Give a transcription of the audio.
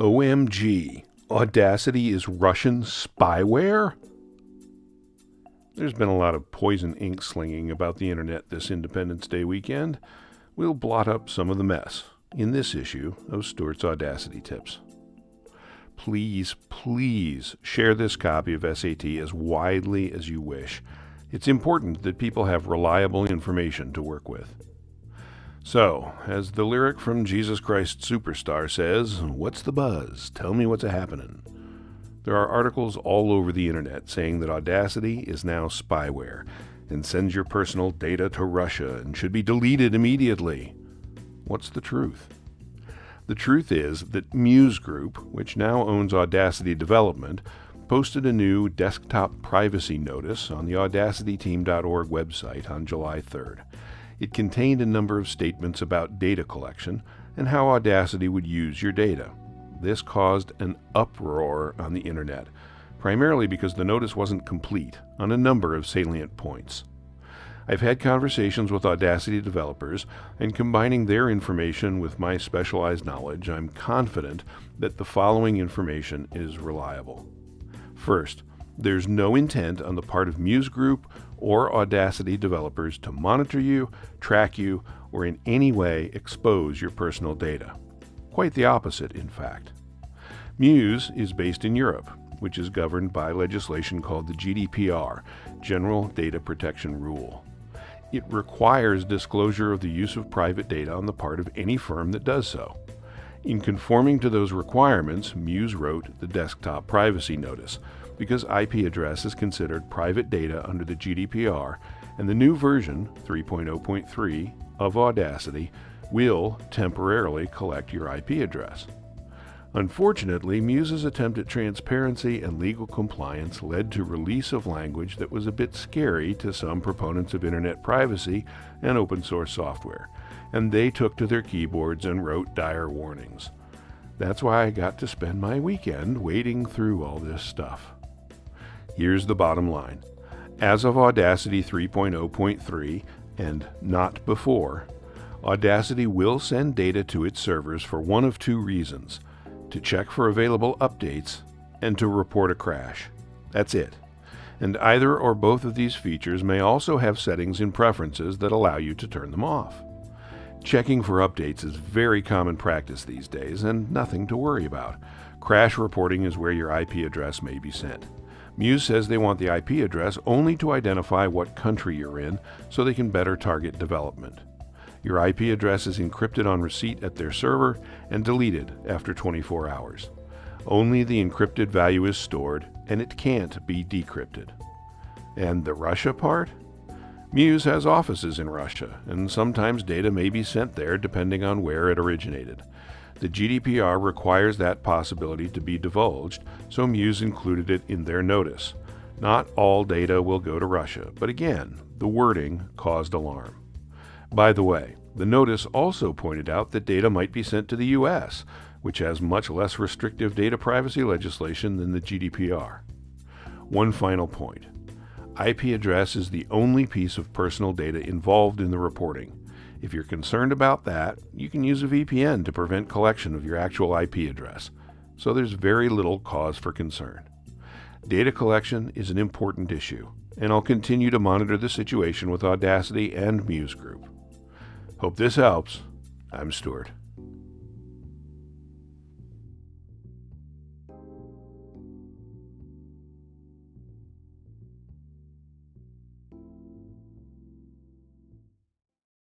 OMG, Audacity is Russian spyware? There's been a lot of poison ink slinging about the internet this Independence Day weekend. We'll blot up some of the mess in this issue of Stuart's Audacity Tips. Please, please share this copy of SAT as widely as you wish. It's important that people have reliable information to work with. So, as the lyric from Jesus Christ Superstar says, what's the buzz? Tell me what's a-happening. There are articles all over the internet saying that Audacity is now spyware and sends your personal data to Russia and should be deleted immediately. What's the truth? The truth is that Muse Group, which now owns Audacity Development, posted a new desktop privacy notice on the audacityteam.org website on July 3rd. It contained a number of statements about data collection and how Audacity would use your data. This caused an uproar on the internet, primarily because the notice wasn't complete on a number of salient points. I've had conversations with Audacity developers, and combining their information with my specialized knowledge, I'm confident that the following information is reliable. First, there's no intent on the part of Muse Group or Audacity developers to monitor you, track you, or in any way expose your personal data. Quite the opposite, in fact. Muse is based in Europe, which is governed by legislation called the GDPR, General Data Protection Rule. It requires disclosure of the use of private data on the part of any firm that does so. In conforming to those requirements, Muse wrote the desktop privacy notice, because IP address is considered private data under the GDPR, and the new version, 3.0.3, of Audacity will temporarily collect your IP address. Unfortunately, Muse's attempt at transparency and legal compliance led to release of language that was a bit scary to some proponents of internet privacy and open source software, and they took to their keyboards and wrote dire warnings. That's why I got to spend my weekend wading through all this stuff. Here's the bottom line. As of Audacity 3.0.3, and not before, Audacity will send data to its servers for one of two reasons: to check for available updates and to report a crash. That's it. And either or both of these features may also have settings in preferences that allow you to turn them off. Checking for updates is very common practice these days and nothing to worry about. Crash reporting is where your IP address may be sent. Muse says they want the IP address only to identify what country you're in so they can better target development. Your IP address is encrypted on receipt at their server and deleted after 24 hours. Only the encrypted value is stored, and it can't be decrypted. And the Russia part? Muse has offices in Russia, and sometimes data may be sent there depending on where it originated. The GDPR requires that possibility to be divulged, so Muse included it in their notice. Not all data will go to Russia, but again, the wording caused alarm. By the way, the notice also pointed out that data might be sent to the US, which has much less restrictive data privacy legislation than the GDPR. One final point. IP address is the only piece of personal data involved in the reporting. If you're concerned about that, you can use a VPN to prevent collection of your actual IP address, so there's very little cause for concern. Data collection is an important issue, and I'll continue to monitor the situation with Audacity and Muse Group. Hope this helps. I'm Stuart.